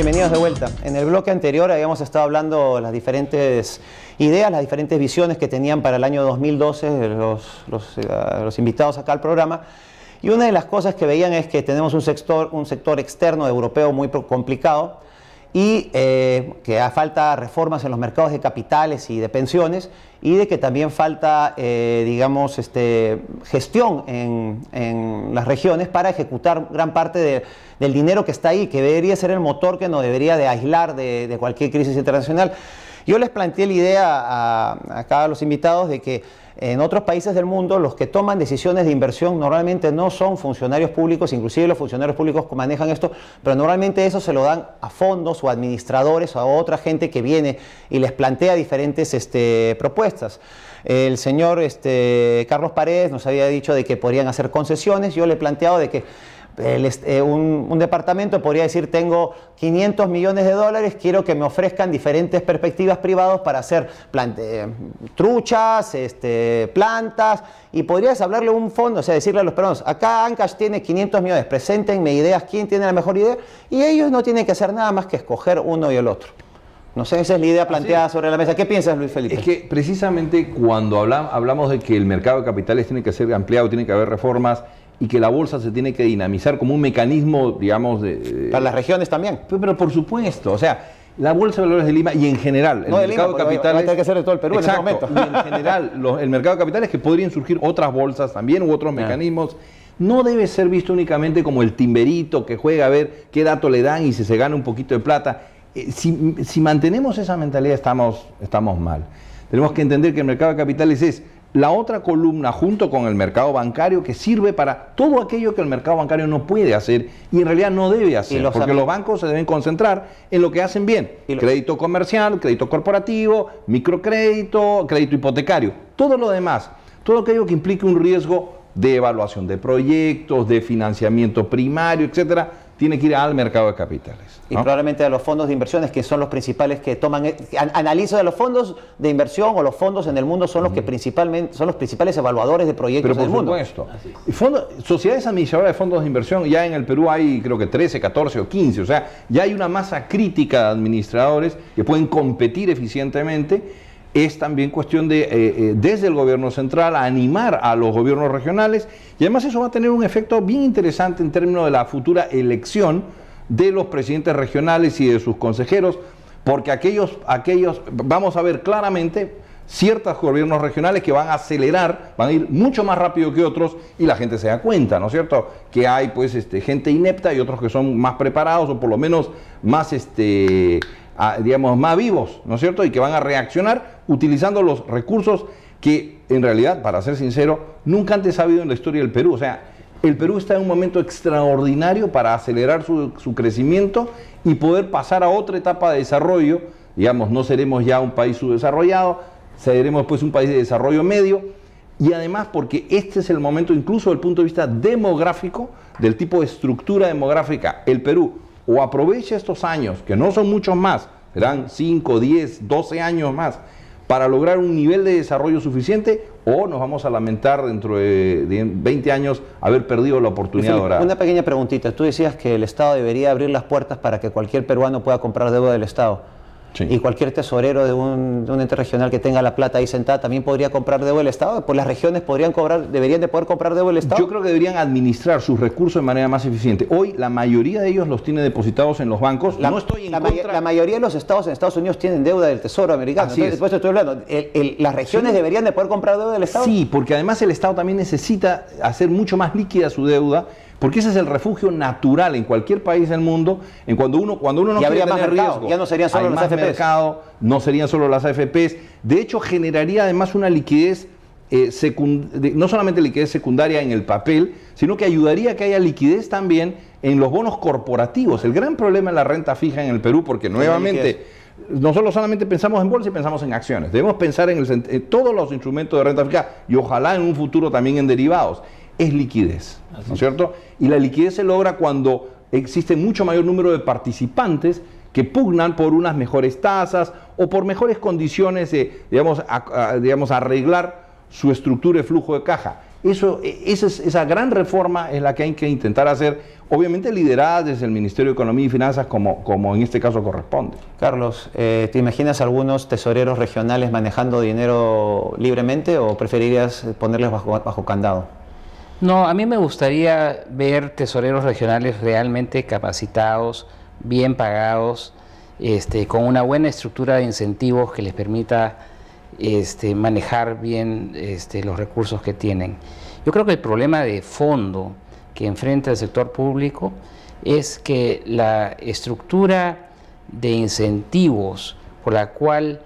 Bienvenidos de vuelta. En el bloque anterior habíamos estado hablando las diferentes ideas, las diferentes visiones que tenían para el año 2012 los invitados acá al programa. Y una de las cosas que veían es que tenemos un sector externo europeo muy complicado y que falta reformas en los mercados de capitales y de pensiones, y de que también falta, digamos, gestión en las regiones para ejecutar gran parte del dinero que está ahí, que debería ser el motor que nos debería de aislar de cualquier crisis internacional. Yo les planteé la idea acá a los invitados de que en otros países del mundo los que toman decisiones de inversión normalmente no son funcionarios públicos, inclusive los funcionarios públicos que manejan esto, pero normalmente eso se lo dan a fondos o administradores o a otra gente que viene y les plantea diferentes propuestas. El señor Carlos Paredes nos había dicho de que podrían hacer concesiones. Yo le he planteado de que un departamento podría decir: tengo 500 millones de dólares, quiero que me ofrezcan diferentes perspectivas privadas para hacer truchas, plantas, y podrías hablarle a un fondo, o sea, decirle a los peruanos: acá Ancash tiene 500 millones, preséntenme ideas, quién tiene la mejor idea, y ellos no tienen que hacer nada más que escoger uno y el otro. No sé, esa es la idea planteada sobre la mesa. ¿Qué piensas, Luis Felipe? Es que precisamente cuando hablamos de que el mercado de capitales tiene que ser ampliado, tiene que haber reformas, y que la bolsa se tiene que dinamizar como un mecanismo, digamos, para las regiones también. Pero por supuesto, o sea, la Bolsa de Valores de Lima y en general el mercado de capitales... Va a tener que ser de todo el Perú. Exacto, en ese momento. Y en general el mercado de capitales, que podrían surgir otras bolsas también u otros mecanismos, no debe ser visto únicamente como el timberito que juega a ver qué dato le dan y si se gana un poquito de plata. Si mantenemos esa mentalidad estamos mal. Tenemos que entender que el mercado de capitales es la otra columna junto con el mercado bancario, que sirve para todo aquello que el mercado bancario no puede hacer y en realidad no debe hacer, porque los bancos se deben concentrar en lo que hacen bien: crédito comercial, crédito corporativo, microcrédito, crédito hipotecario. Todo lo demás, todo aquello que implique un riesgo de evaluación de proyectos, de financiamiento primario, etcétera, tiene que ir al mercado de capitales, ¿no? Y probablemente a los fondos de inversiones, que son los principales que toman, analizo de los fondos de inversión o los fondos en el mundo son los que principalmente son los principales evaluadores de proyectos del mundo. Pero por supuesto, sociedades administradoras de fondos de inversión, ya en el Perú hay creo que 13, 14 o 15, o sea, ya hay una masa crítica de administradores que pueden competir eficientemente. Es también cuestión de, desde el gobierno central, animar a los gobiernos regionales, y además eso va a tener un efecto bien interesante en términos de la futura elección de los presidentes regionales y de sus consejeros, porque aquellos vamos a ver claramente ciertos gobiernos regionales que van a acelerar, van a ir mucho más rápido que otros, y la gente se da cuenta, ¿no es cierto?, que hay pues gente inepta y otros que son más preparados o por lo menos más digamos, más vivos, ¿no es cierto?, y que van a reaccionar utilizando los recursos que, en realidad, para ser sincero, nunca antes ha habido en la historia del Perú. O sea, el Perú está en un momento extraordinario para acelerar su crecimiento y poder pasar a otra etapa de desarrollo. Digamos, no seremos ya un país subdesarrollado, seremos pues un país de desarrollo medio, y además porque este es el momento, incluso desde el punto de vista demográfico, del tipo de estructura demográfica. El Perú o aprovecha estos años, que no son muchos más, serán 5, 10, 12 años más, para lograr un nivel de desarrollo suficiente, o nos vamos a lamentar dentro de 20 años haber perdido la oportunidad dorada. Una pequeña preguntita. Tú decías que el Estado debería abrir las puertas para que cualquier peruano pueda comprar deuda del Estado. Sí. Y cualquier tesorero de un ente regional que tenga la plata ahí sentada también podría comprar deuda del Estado. Pues las regiones deberían de poder comprar deuda del Estado. Yo creo que deberían administrar sus recursos de manera más eficiente. Hoy la mayoría de ellos los tiene depositados en los bancos. La mayoría de los estados en Estados Unidos tienen deuda del Tesoro americano. Entonces, después estoy hablando. ¿Las regiones deberían de poder comprar deuda del Estado? Sí, porque además el Estado también necesita hacer mucho más líquida su deuda, porque ese es el refugio natural en cualquier país del mundo, en cuando uno no quiere tener riesgo. Ya no serían solo las AFPs. Mercado, no serían solo las AFPs. De hecho, generaría además una liquidez, no solamente liquidez secundaria en el papel, sino que ayudaría a que haya liquidez también en los bonos corporativos. El gran problema es la renta fija en el Perú, porque nuevamente nosotros solamente pensamos en bolsa y pensamos en acciones. Debemos pensar en todos los instrumentos de renta fija y ojalá en un futuro también en derivados. Es liquidez, ¿no es cierto? Y la liquidez se logra cuando existe mucho mayor número de participantes que pugnan por unas mejores tasas o por mejores condiciones de, digamos, arreglar su estructura de flujo de caja. Esa gran reforma es la que hay que intentar hacer, obviamente liderada desde el Ministerio de Economía y Finanzas como en este caso corresponde. Carlos, ¿te imaginas algunos tesoreros regionales manejando dinero libremente o preferirías ponerles bajo candado? No, a mí me gustaría ver tesoreros regionales realmente capacitados, bien pagados, con una buena estructura de incentivos que les permita manejar bien los recursos que tienen. Yo creo que el problema de fondo que enfrenta el sector público es que la estructura de incentivos a la cual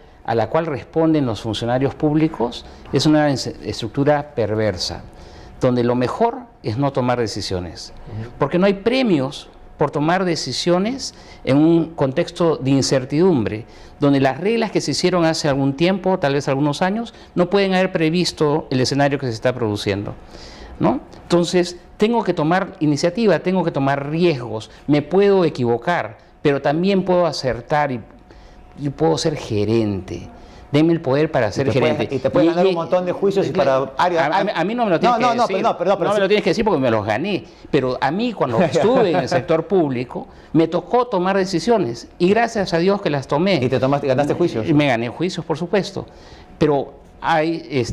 responden los funcionarios públicos es una estructura perversa, donde lo mejor es no tomar decisiones, porque no hay premios por tomar decisiones en un contexto de incertidumbre, donde las reglas que se hicieron hace algún tiempo, tal vez algunos años, no pueden haber previsto el escenario que se está produciendo, ¿no? Entonces, tengo que tomar iniciativa, tengo que tomar riesgos, me puedo equivocar, pero también puedo acertar y puedo ser gerente. Denme el poder para ser gerente. Y te pueden ganar un montón de juicios para áreas. A mí no me lo tienes que decir. No me lo tienes que decir porque me los gané. Pero a mí, cuando estuve en el sector público, me tocó tomar decisiones. Y gracias a Dios que las tomé. ¿Y ganaste juicios? Me gané juicios, por supuesto. Pero hay,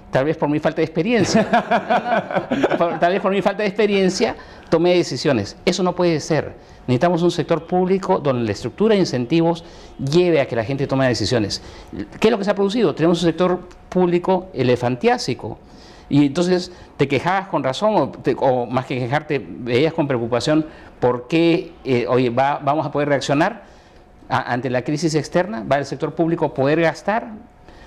tal vez por mi falta de experiencia, tal vez por mi falta de experiencia, tomé decisiones. Eso no puede ser. Necesitamos un sector público donde la estructura de incentivos lleve a que la gente tome decisiones. ¿Qué es lo que se ha producido? Tenemos un sector público elefantiásico. Y entonces te quejabas con razón, o más que quejarte, veías con preocupación por qué, oye, vamos a poder reaccionar ante la crisis externa, va el sector público a poder gastar,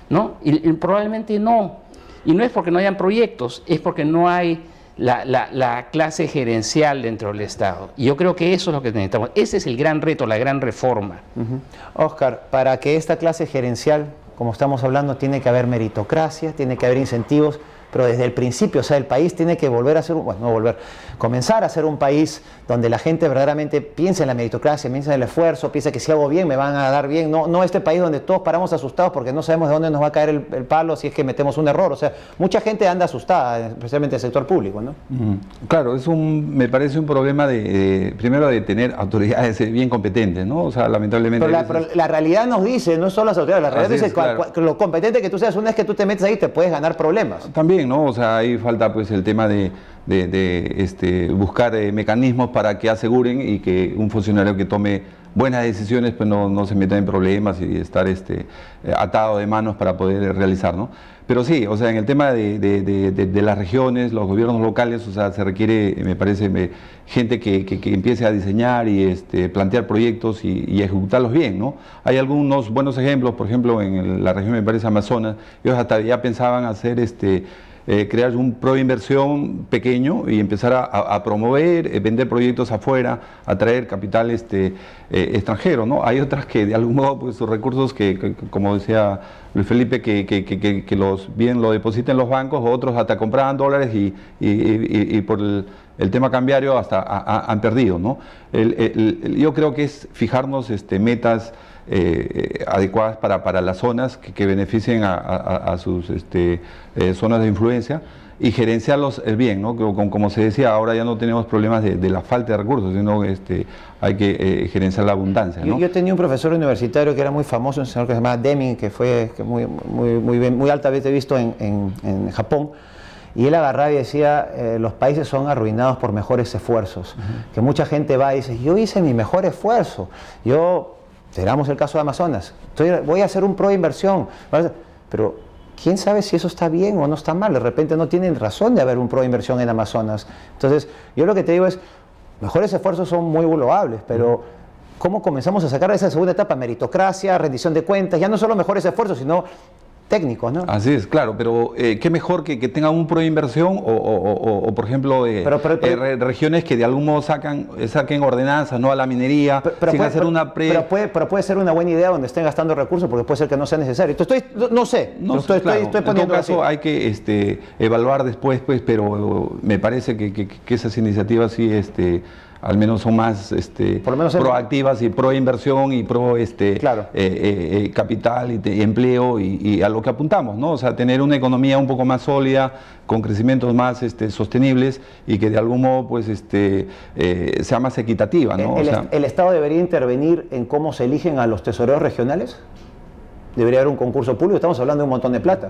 ¿no? Y probablemente no. Y no es porque no hayan proyectos, es porque no hay la clase gerencial dentro del Estado. Y yo creo que eso es lo que necesitamos. Ese es el gran reto, la gran reforma. Oscar, para que esta clase gerencial, como estamos hablando, tiene que haber meritocracia, tiene que haber incentivos, pero desde el principio, o sea, el país tiene que volver a ser, comenzar a ser un país donde la gente verdaderamente piense en la meritocracia, piense en el esfuerzo, piense que si hago bien me van a dar bien, no este país donde todos paramos asustados porque no sabemos de dónde nos va a caer el palo si es que metemos un error. O sea, mucha gente anda asustada, especialmente el sector público, ¿no? Claro, me parece un problema primero de tener autoridades bien competentes, ¿no? O sea, lamentablemente... Pero la realidad nos dice, no solo las autoridades, la realidad dice claro. Lo competente que tú seas, una vez que tú te metes ahí te puedes ganar problemas. También, ¿no? O sea, ahí falta pues el tema de buscar mecanismos para que aseguren y que un funcionario que tome buenas decisiones pues no se meta en problemas y estar atado de manos para poder realizar, ¿no? Pero sí, o sea, en el tema de las regiones, los gobiernos locales, o sea, se requiere, me parece, gente que empiece a diseñar y plantear proyectos y ejecutarlos bien, ¿no? Hay algunos buenos ejemplos, por ejemplo, en la región, me parece, Amazonas, ellos hasta ya pensaban hacer crear un proinversión pequeño y empezar a promover, vender proyectos afuera, atraer capital extranjero, ¿no? Hay otras que de algún modo pues sus recursos que como decía Luis Felipe, que bien lo depositen los bancos, otros hasta compraban dólares y por el tema cambiario hasta han perdido, ¿no? Yo creo que es fijarnos metas adecuadas para las zonas que beneficien a sus zonas de influencia y gerenciarlos bien, ¿no? Como se decía, ahora ya no tenemos problemas de la falta de recursos, sino hay que gerenciar la abundancia, ¿no? Yo tenía un profesor universitario que era muy famoso, un señor que se llamaba Deming, que fue muy altamente visto en Japón. Y él agarraba y decía, los países son arruinados por mejores esfuerzos. Que mucha gente va y dice, yo hice mi mejor esfuerzo. Digamos el caso de Amazonas, voy a hacer un pro inversión, pero quién sabe si eso está bien o no está mal. De repente no tienen razón de haber un pro inversión en Amazonas. Entonces, yo lo que te digo es, mejores esfuerzos son muy loables, pero ¿cómo comenzamos a sacar esa segunda etapa? Meritocracia, rendición de cuentas, ya no solo mejores esfuerzos, sino técnicos, ¿no? Así es, claro, pero qué mejor que tengan un proinversión o por ejemplo, regiones que de algún modo saquen ordenanzas, no a la minería, sin hacer una Pero puede ser una buena idea donde estén gastando recursos, porque puede ser que no sea necesario. Entonces, no sé, estoy poniendo en todo caso así. Hay que evaluar después, pues, pero me parece que esas iniciativas sí al menos son más Por lo menos proactivas y pro inversión y pro Claro. capital y empleo y a lo que apuntamos, ¿no? O sea, tener una economía un poco más sólida, con crecimientos más sostenibles y que de algún modo pues sea más equitativa, ¿no? ¿El Estado debería intervenir en cómo se eligen a los tesoreros regionales? ¿Debería haber un concurso público? Estamos hablando de un montón de plata.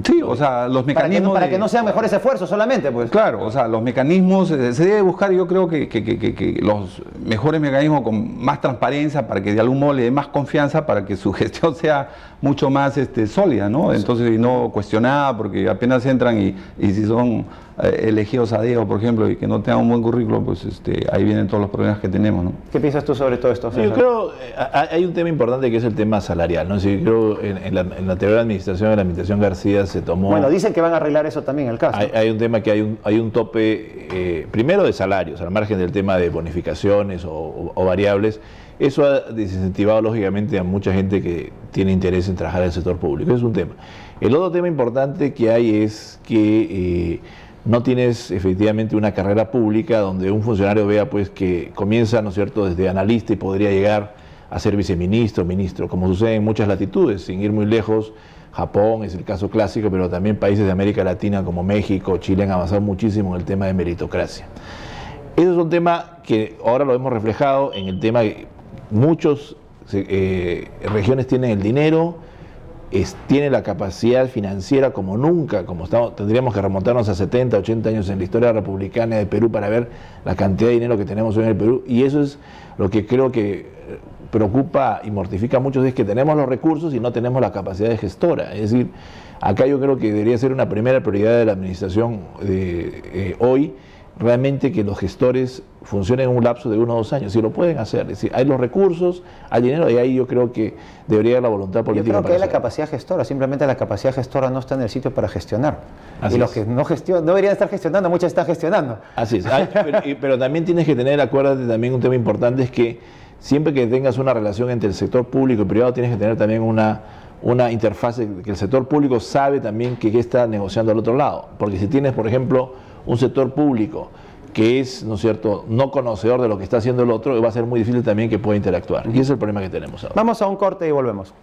Sí, o sea, los mecanismos... Para que no sean mejores esfuerzos solamente, pues. Claro, o sea, los mecanismos, se debe buscar, yo creo que los mejores mecanismos con más transparencia, para que de algún modo le dé más confianza, para que su gestión sea mucho más sólida, ¿no? Entonces, y no cuestionada, porque apenas entran y si son elegidos a dedo, por ejemplo, y que no tengan un buen currículo, pues ahí vienen todos los problemas que tenemos, ¿no? ¿Qué piensas tú sobre todo esto, César? Yo creo hay un tema importante que es el tema salarial, ¿no? Sí, creo en la anterior administración, en la administración García, se tomó... Bueno, dicen que van a arreglar eso también, el caso. Hay un tema que hay un tope, primero de salarios, al margen del tema de bonificaciones o variables. Eso ha desincentivado lógicamente a mucha gente que tiene interés en trabajar en el sector público. Ese es un tema. El otro tema importante que hay es que no tienes efectivamente una carrera pública donde un funcionario vea pues que comienza, ¿no es cierto?, desde analista y podría llegar a ser viceministro, ministro, como sucede en muchas latitudes, sin ir muy lejos. Japón es el caso clásico, pero también países de América Latina como México, Chile han avanzado muchísimo en el tema de meritocracia. Eso es un tema que ahora lo hemos reflejado en el tema que muchas regiones tienen el dinero, tienen la capacidad financiera como nunca, tendríamos que remontarnos a 70, 80 años en la historia republicana de Perú para ver la cantidad de dinero que tenemos hoy en el Perú, y eso es lo que creo que preocupa y mortifica a muchos, es que tenemos los recursos y no tenemos la capacidad de gestora. Es decir, acá yo creo que debería ser una primera prioridad de la administración hoy, realmente que los gestores funcionen en un lapso de 1 o 2 años, si lo pueden hacer. Es decir, hay los recursos, hay dinero, y ahí yo creo que debería haber la voluntad política. Yo creo que hay la capacidad gestora, simplemente la capacidad gestora no está en el sitio para gestionar. Así y los que no deberían estar gestionando, muchos están gestionando. Así es, pero también tienes que tener, acuérdate, también un tema importante es que siempre que tengas una relación entre el sector público y privado, tienes que tener también una interfase, que el sector público sabe también qué está negociando al otro lado. Porque si tienes, por ejemplo, un sector público que es, ¿no es cierto?, no conocedor de lo que está haciendo el otro, va a ser muy difícil también que pueda interactuar. Y ese es el problema que tenemos ahora. Vamos a un corte y volvemos.